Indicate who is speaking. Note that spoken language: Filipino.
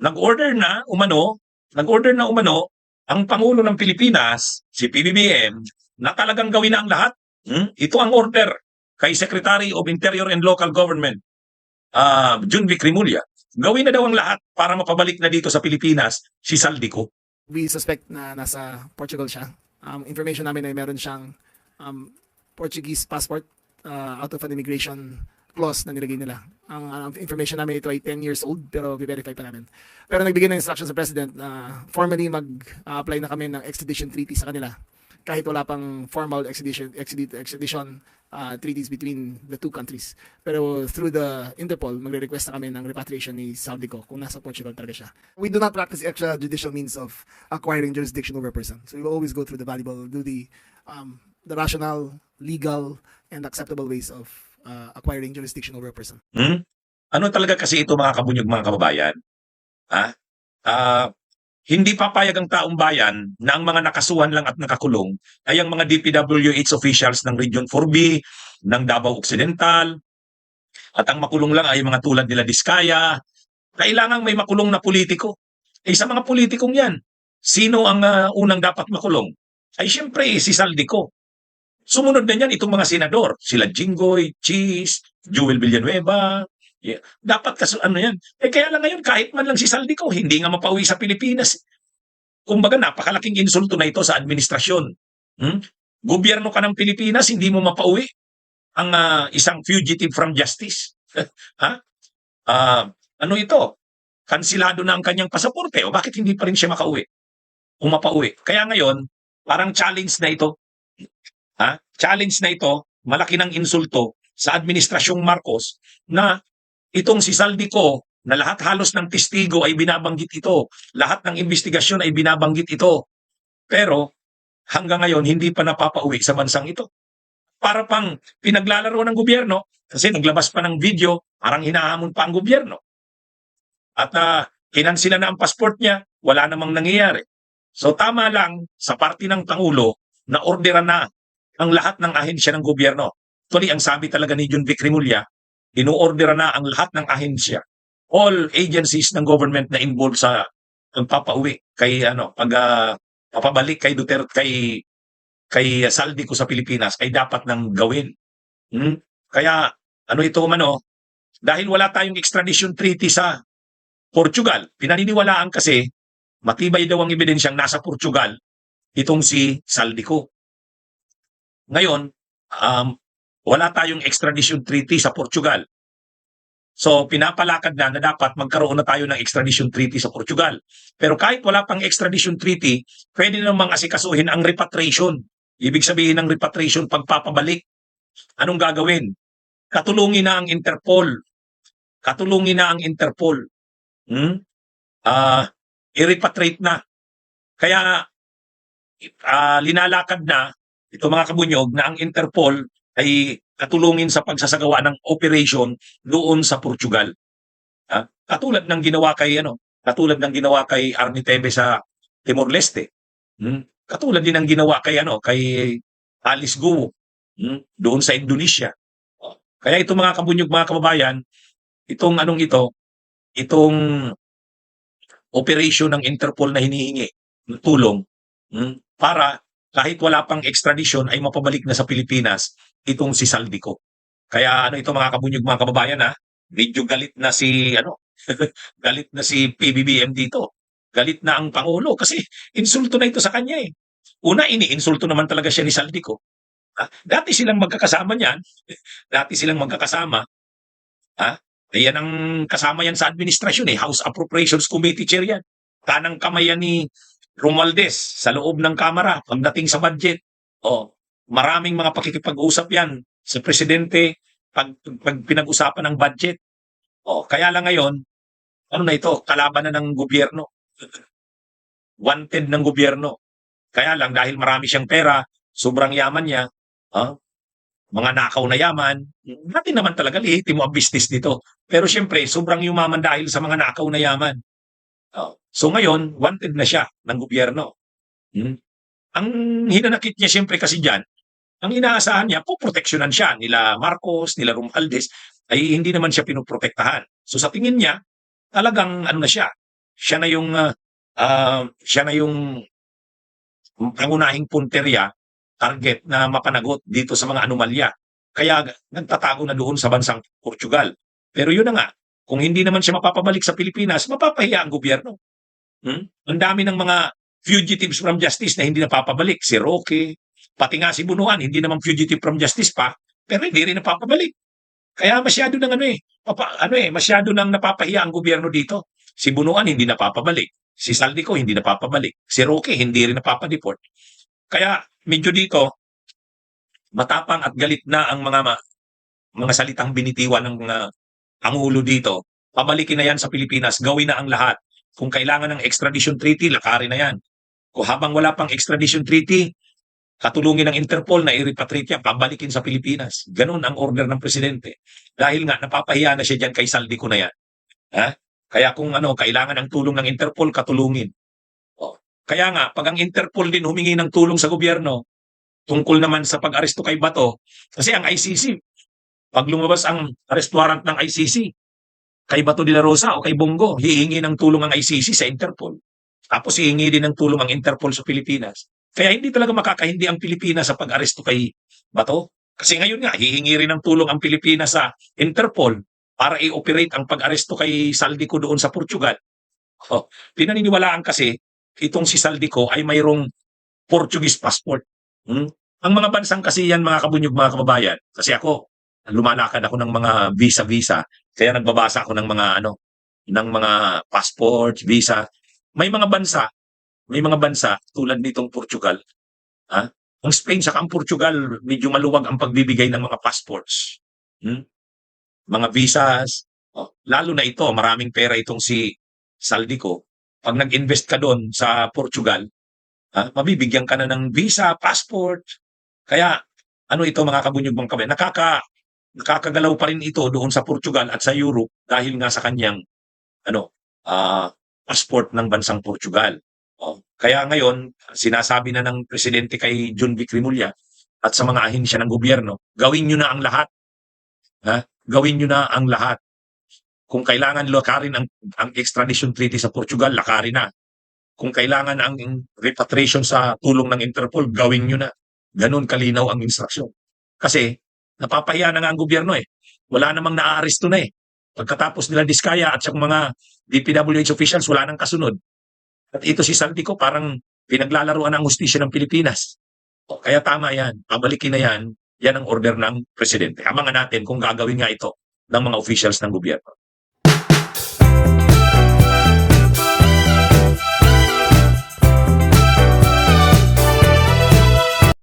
Speaker 1: nag-order na umano ang Pangulo ng Pilipinas, si PBBM, na talagang gawin na ang lahat. Ito ang order kay Secretary of Interior and Local Government, Junvic Rimulya. Gawin na daw ang lahat para mapabalik na dito sa Pilipinas si Saldico.
Speaker 2: We suspect na nasa Portugal siya. Information namin ay meron siyang Portuguese passport out of an immigration clause na nilagay nila. Ang information namin ito ay 10 years old pero i-verify pa namin. Pero nagbigay ng instruction sa President na formally mag-apply na kami ng extradition treaty sa kanila kahit wala pang formal extradition treaties between the two countries. Pero through the Interpol, magre-request na kami ng repatriation ni Saldico kung nasa Portugal talaga siya. We do not practice extrajudicial means of acquiring jurisdiction over a person. So we will always go through the rational, legal, and acceptable ways of acquiring jurisdiction over a person.
Speaker 1: Ano talaga kasi ito mga kabunyog, mga kababayan? Hindi papayag ang taong bayan na ang mga nakasuhan lang at nakakulong ay ang mga DPWH officials ng Region 4B, ng Davao Occidental, at ang makulong lang ay mga tulad nila Diskaya. Kailangang may makulong na politiko. Sa mga politikong yan, sino ang unang dapat makulong? Ay siyempre si Saldico. Sumunod na niyan itong mga senador, sila Jinggoy, Cheese, Jewel Villanueva. Yeah. Dapat yan. Kaya lang ngayon, kahit man lang si Saldico, hindi nga mapauwi sa Pilipinas. Kumbaga, napakalaking insulto na ito sa administrasyon. Gobyerno ka ng Pilipinas, hindi mo mapauwi ang isang fugitive from justice. Ano ito? Kansilado na ang kanyang pasaporte o bakit hindi pa rin siya makauwi o mapauwi? Kaya ngayon, parang challenge na ito. Challenge na ito, malaki ng insulto sa administrasyong Marcos na itong si Saldico na lahat halos ng testigo ay binabanggit ito. Lahat ng investigasyon ay binabanggit ito. Pero hanggang ngayon hindi pa napapauwi sa bansang ito. Para pang pinaglalaro ng gobyerno kasi naglabas pa ng video, parang hinahamon pa ang gobyerno. At kinansila na ang passport niya, wala namang nangyayari. So tama lang sa parte ng Pangulo na orderan na ang lahat ng ahensya ng gobyerno. Actually, ang sabi talaga ni Junvic Rimulya, inu-order na ang lahat ng ahensya, all agencies ng government na involved sa pagpapauwi kay papabalik kay Duterte, kay Saldico sa Pilipinas ay dapat nang gawin. Kaya dahil wala tayong extradition treaty sa Portugal, pinaniniwalaan kasi matibay daw ang ebidensyang nasa Portugal itong si Saldico. Ngayon, wala tayong extradition treaty sa Portugal. So, pinapalakad na dapat magkaroon na tayo ng extradition treaty sa Portugal. Pero kahit wala pang extradition treaty, pwede namang asikasuhin ang repatriation. Ibig sabihin ng repatriation, pagpapabalik. Anong gagawin? Katulungin na ang Interpol. I-repatriate na. Kaya, linalakad na ito mga kabunyog na ang Interpol ay katulungin sa pagsasagawa ng operation doon sa Portugal. Katulad ng ginawa kay Arnie Teve sa Timor Leste. Katulad din ng ginawa kay Alice Guo doon sa Indonesia. Kaya ito mga kabunyog, mga kababayan, itong operation ng Interpol na hinihingi ng tulong para kahit wala pang extradition ay mapabalik na sa Pilipinas itong si Saldico. Kaya ito mga kabunyog, mga kababayan, medyo galit na si galit na si PBBM dito. Galit na ang Pangulo kasi insulto na ito sa kanya eh. Una, iniinsulto naman talaga siya ni Saldico. Dati silang magkakasama niyan. Yan ang kasama yan sa administrasyon eh. House Appropriations Committee Chair yan. Kanang kamay yan ni Romualdez sa loob ng Kamara pagdating sa budget. Maraming mga pakikipag-usap yan sa presidente pag pinag-usapan ng budget. Kaya lang ngayon, kalaban na ng gobyerno. Wanted ng gobyerno. Kaya lang dahil marami siyang pera, sobrang yaman niya, mga nakaw na yaman, natin naman talaga lihitimo ang business dito. Pero siyempre, sobrang yumaman dahil sa mga nakaw na yaman. So ngayon, wanted na siya ng gobyerno. Ang hinanakit niya siyempre kasi dyan, ang inaasahan niya, poproteksyonan siya nila Marcos, nila Romualdez, ay hindi naman siya pinoprotektahan. So sa tingin niya, talagang na siya, siya na yung pangunahing punterya, target na mapanagot dito sa mga anomalya. Kaya nagtatago na doon sa bansang Portugal. Pero yun na nga, kung hindi naman siya mapapabalik sa Pilipinas, mapapahiya ang gobyerno. Ang dami ng mga fugitives from justice na hindi napapabalik. Si Roque, pati nga si Bunuan, hindi naman fugitive from justice pa, pero hindi rin napapabalik. Kaya masyado nang masyado nang napapahiya ang gobyerno dito. Si Bunuan hindi napapabalik. Si Saldico hindi napapabalik. Si Roque hindi rin napapadeport. Kaya medyo dito matapang at galit na ang mga salitang binitiwan ng mga pangulo dito. Pabalikin na yan sa Pilipinas, gawin na ang lahat. Kung kailangan ng extradition treaty, lakarin na yan. Kung habang wala pang extradition treaty, katulungin ng Interpol na i-repatriate yan, pabalikin sa Pilipinas. Ganun ang order ng presidente. Dahil nga, napapahiya na siya dyan kay Saldico na yan. Kaya kung kailangan ng tulong ng Interpol, katulungin. Kaya nga, pag ang Interpol din humingi ng tulong sa gobyerno, tungkol naman sa pag-aresto kay Bato, kasi ang ICC, pag lumabas ang arrest warrant ng ICC, kay Bato de la Rosa o kay Bongo, hihingi ng tulong ang ICC sa Interpol. Tapos hihingi din ng tulong ang Interpol sa Pilipinas. Kaya hindi talaga makakahindi ang Pilipinas sa pag-aresto kay Bato. Kasi ngayon nga, hihingi rin ng tulong ang Pilipinas sa Interpol para i-operate ang pag-aresto kay Saldico doon sa Portugal. Pinaniniwalaan kasi itong si Saldico ay mayroong Portuguese passport. Ang mga bansang kasi yan, mga kabunyog, mga kababayan, kasi ako, lumalakad ako ng mga visa-visa, kaya nagbabasa ako ng mga passports, visa. May mga bansa tulad nitong Portugal. Ang Spain saka ang Portugal, medyo maluwag ang pagbibigay ng mga passports. Mga visas. Lalo na ito, maraming pera itong si Saldico. Pag nag-invest ka doon sa Portugal, mabibigyan ka na ng visa, passport. Kaya, ito mga kabunyog mga kabayan, nakakagalaw pa rin ito doon sa Portugal at sa Europe dahil nga sa kanyang passport ng bansang Portugal. Kaya ngayon, sinasabi na ng presidente kay John Vic Rimulya at sa mga ahensya ng gobyerno, gawin nyo na ang lahat. Gawin nyo na ang lahat. Kung kailangan lakarin ang extradition treaty sa Portugal, lakarin na. Kung kailangan ang repatriation sa tulong ng Interpol, gawin nyo na. Ganun kalinaw ang instruksyon. Kasi, napapahiya na nga ang gobyerno eh. Wala namang naaaresto na eh. Pagkatapos nila Diskaya at sa mga DPWH officials, wala nang kasunod. At ito si Saldico parang pinaglalaruan ng hustisya ng Pilipinas. Kaya tama yan. Pabalikin na yan. Yan ang order ng presidente. Abangan natin kung gagawin nga ito ng mga officials ng gobyerno.